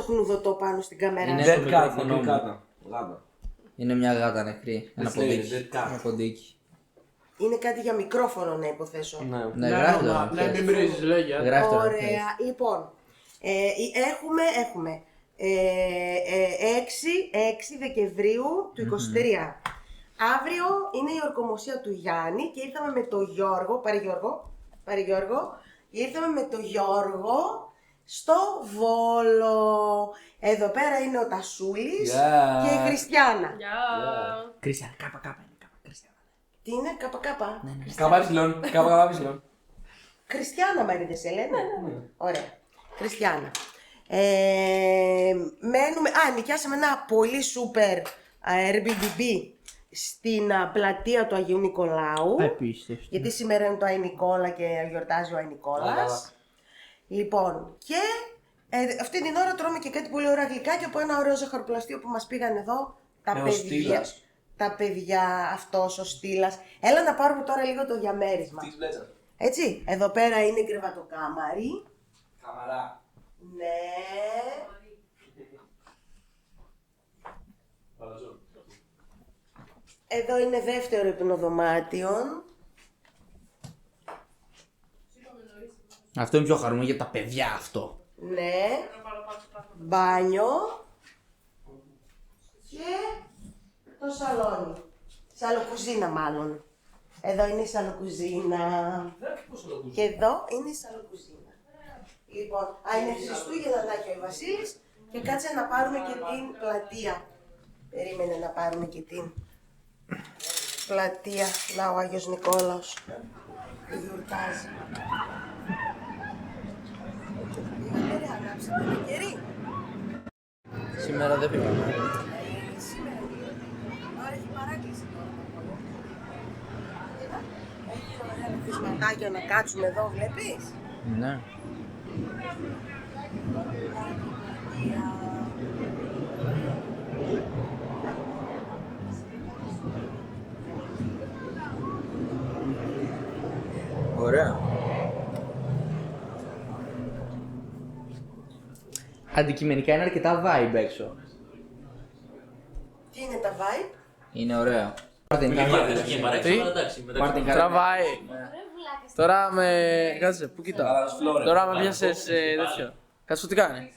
χνουδωτό πάνω στην κάμερα? Είναι Dead cat, νεκρή κάτα. Γάτα. Είναι μια γάτα νεκρή. Ένα λέει, ποντίκι. dead cat. Ένα ποντίκι. Είναι κάτι για μικρόφωνο να υποθέσω. Ναι, γράφει το. Ναι, μην βρίζεις, λέγε. Γράφει το. Ωραία. Λοιπόν, έχουμε 6 Δεκεμβρίου του 23. Αύριο είναι η ορκομοσία του Γιάννη και ήρθαμε με τον Γιώργο, πάρε Γιώργο, ήρθαμε με τον Γιώργο στο Βόλο. Εδώ πέρα είναι ο Τασούλης και η Χριστιάνα. Κρίστιαν, κάπα είναι κάπα. Κρίστιαν. Τι είναι, καπα? Καπα. Χριστιάνα Μαρίδε σε λένε. Ωραία. Χριστιάνα. Νοικιάσαμε ένα πολύ σούπερ Airbnb στην πλατεία του Αγίου Νικολάου. Απίστευτο. Γιατί σήμερα είναι το Άι Νικόλα και γιορτάζει ο Άι Νικόλας. Λοιπόν, και αυτή την ώρα τρώμε και κάτι πολύ ωραία γλυκάκια από ένα ωραίο ζαχαροπλαστείο που μας πήγαν εδώ τα παιδιά. Στήλας. Τα παιδιά, αυτός ο Στήλας. Έλα να πάρουμε τώρα λίγο το διαμέρισμα. Έτσι, εδώ πέρα είναι η κρεβατοκάμαρη. Καμαρά. Ναι. Εδώ είναι δεύτερο υπνοδωμάτιο. Αυτό είναι πιο χαρούμενο για τα παιδιά αυτό. Ναι. Μπάνιο. Και το σαλόνι. Σαλοκουζίνα μάλλον. Εδώ είναι η σαλοκουζίνα. Και εδώ είναι η σαλοκουζίνα. Λοιπόν, είναι Χριστούγεννα να έχει ο Βασίλης και κάτσε να πάρουμε και την πλατεία. Περίμενε να πάρουμε και την πλατεία. Να ο Άγιος Νικόλαος γιορτάζει. Πήγατε ρε, ανάψατε το κερί. Σήμερα δεν πήγαμε. Σήμερα. Τώρα έχει παράκληση. Έχει ωραία φυσματάκια να κάτσουμε εδώ, βλέπεις. Ναι. Ωραία. Αντικειμενικά είναι αρκετά vibe έξω. Τι είναι τα vibe? Είναι ωραίο. Μάρτιν, Τραβάει. Τώρα με... Κάτσε, πού κοιτά. Τώρα με πιάσες τέτοιο. Κάτσε, τι κάνει.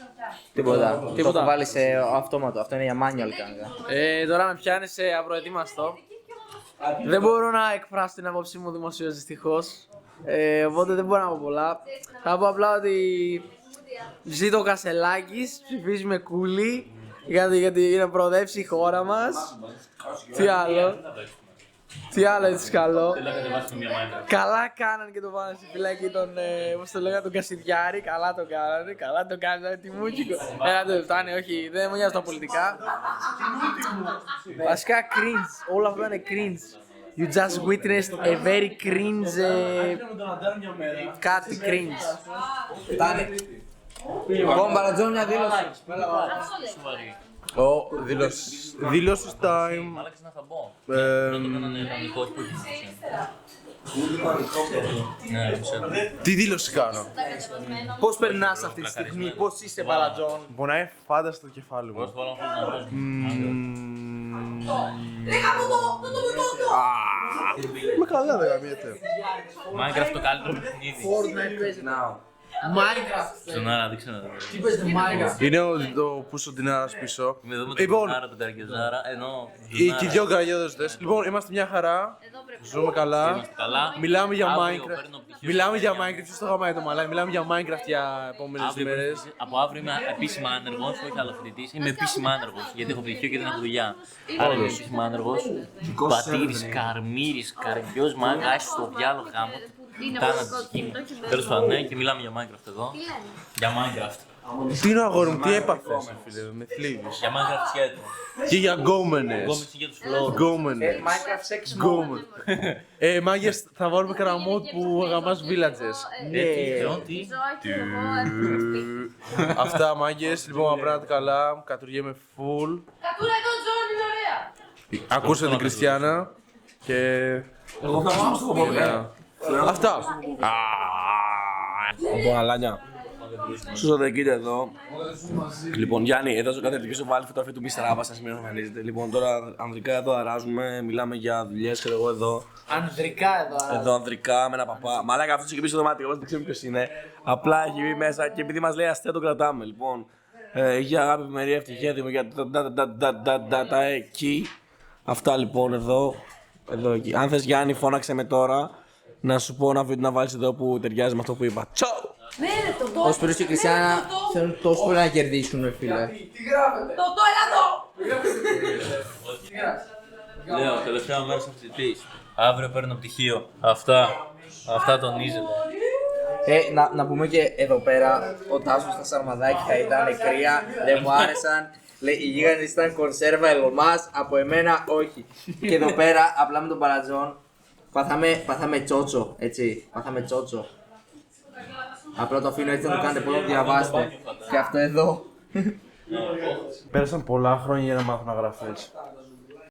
τίποτα. Το έχω βάλει σε αυτόματο. Αυτό είναι για manual κάμερα. Τώρα με πιάνεις απροετοίμαστο. Δεν μπορώ να εκφράσω την απόψη μου δημοσίως δυστυχώς. Οπότε δεν μπορώ να πω πολλά. Θα πω απλά ότι ζήτω ο Κασελάκης, ψηφίζει με κούλι γιατί είναι να προοδεύσει η χώρα μας. Τι άλλο έτσι καλό. Καλά κάνανε και το βάλανε στη φυλακή τον, πώς το λέγανε, τον Κασιδιάρη. Καλά το κάνανε, τιμούκικο. Δεν φτάνει, όχι, δεν μου νοιάζει τα πολιτικά. Βασικά cringe, όλο αυτό είναι cringe. You just witnessed a very cringe, κάτι cringe. Λοιπόν, Μπαρατζόν, μια δήλωση. Δήλωση time. Τι δήλωση κάνω? Πώς περνάς αυτή τη στιγμή, πώς είσαι Μπαρατζόν? Μπορεί να είναι φάνταστο το κεφάλι μου. Είμαι καλά, δεν γαμιέται. Minecraft το καλύτερο παιχνίδι. Minecraft. Στον Άρα, δείξε να δω. Τι παίζετε Minecraft? Είναι το πούσο Ντινάρας πίσω. Με δούμε Λοιπόν, τον Άρα, τον Καραγκιόζάρα, ενώ... και οι δυο καραγιώδες. Λοιπόν, είμαστε μια χαρά. Ζούμε καλά. Είμαστε καλά. Μιλάμε για Αύριο Minecraft. παίρνω πτυχίο Μιλάμε στο για Μαγιάννη. Minecraft. Ποιος το γαμάει το μαλάκι. Μιλάμε για Minecraft για επόμενες μέρες. Από αύριο είμαι επίσημα άνεργος, όχι άλλο φοιτητής. Είμαι επίσημα άνεργος, γιατί έχω πτυχίο και δεν έχω δουλειά. Άρα είμαι επίσημα άνεργος. Πατήρης, Καρμύρης, Καραγκιός, Μάγκα, άσχη στο διάλογο γάμο. Τάνα της εκείνη. Τέλος πάντων, ναι, και μιλάμε για Minecraft εδώ. Για Minecraft. Τι είναι αγόρι μου, τι έπαθες, φίλε, με θλίβεις. Για Minecraft σχέδιο. Και για γκόμενες. Γκόμενες για τους φλόρους. Γκόμενες. Minecraft sex Γκόμενες. Μάγκες, θα βάλουμε κανένα mod που γαμάς villagers. Τι. Αυτά μάγκες, λοιπόν, να περνάτε καλά, κατουργέμαι full. Κατούρα εδώ, Τζον, είναι ωραία. Ακούσατε την Κριστιάνα και... Εγώ θα πάω στο κομμάτι. Αυτά. Λοιπόν, αλάνια. Σωστά, κοίτα εδώ. Λοιπόν, Γιάννη, εδώ στο καθεντικό σου βάλει φωτογραφία του Μίστερ Άβα, να σημαίνει να εμφανίζεται. Λοιπόν, τώρα ανδρικά εδώ αράζουμε, μιλάμε για δουλειές, ξέρω εγώ εδώ. Ανδρικά εδώ. Εδώ ανδρικά με ένα παπά. Μαλάκα αυτό έχει πει στο δωμάτιο, εγώ δεν ξέρω ποιο είναι. Απλά έχει μπει μέσα και επειδή μα λέει αστεία το κρατάμε. Λοιπόν, για αγάπη, ευημερία, ευτυχία, δημιουργία. Τα εκεί. Αυτά λοιπόν εδώ. Εδώ εκεί. Αν θες Γιάννη, φώναξε με τώρα. Να σου πω ένα βίντεο να βάλεις εδώ που ταιριάζει με αυτό που είπα. Τσάου! Ο Σπύρος και η Κριστιάνα θέλουν τόσο πολύ να κερδίσουν, ρε φίλε. Το έλα εδώ! Λέω, τελευταία μέρα αθλητής. Αύριο παίρνω πτυχίο. Αυτά τονίζεται. Να πούμε και εδώ πέρα, ο Τάσος στα σαρμαδάκια ήταν κρύα, δεν μου άρεσαν. Λέει, οι γίγαντες ήταν κονσέρβα ελωμάς, από εμένα όχι. Και εδώ πέρα, απλά με τον Παλατζόν, πάθαμε τσότσο, έτσι, πάθαμε τσότσο. Απλά το αφήνω έτσι να το κάνετε, πώς να το διαβάσετε. Και αυτό εδώ. Πέρασαν πολλά χρόνια για να μάθω να γράφεις.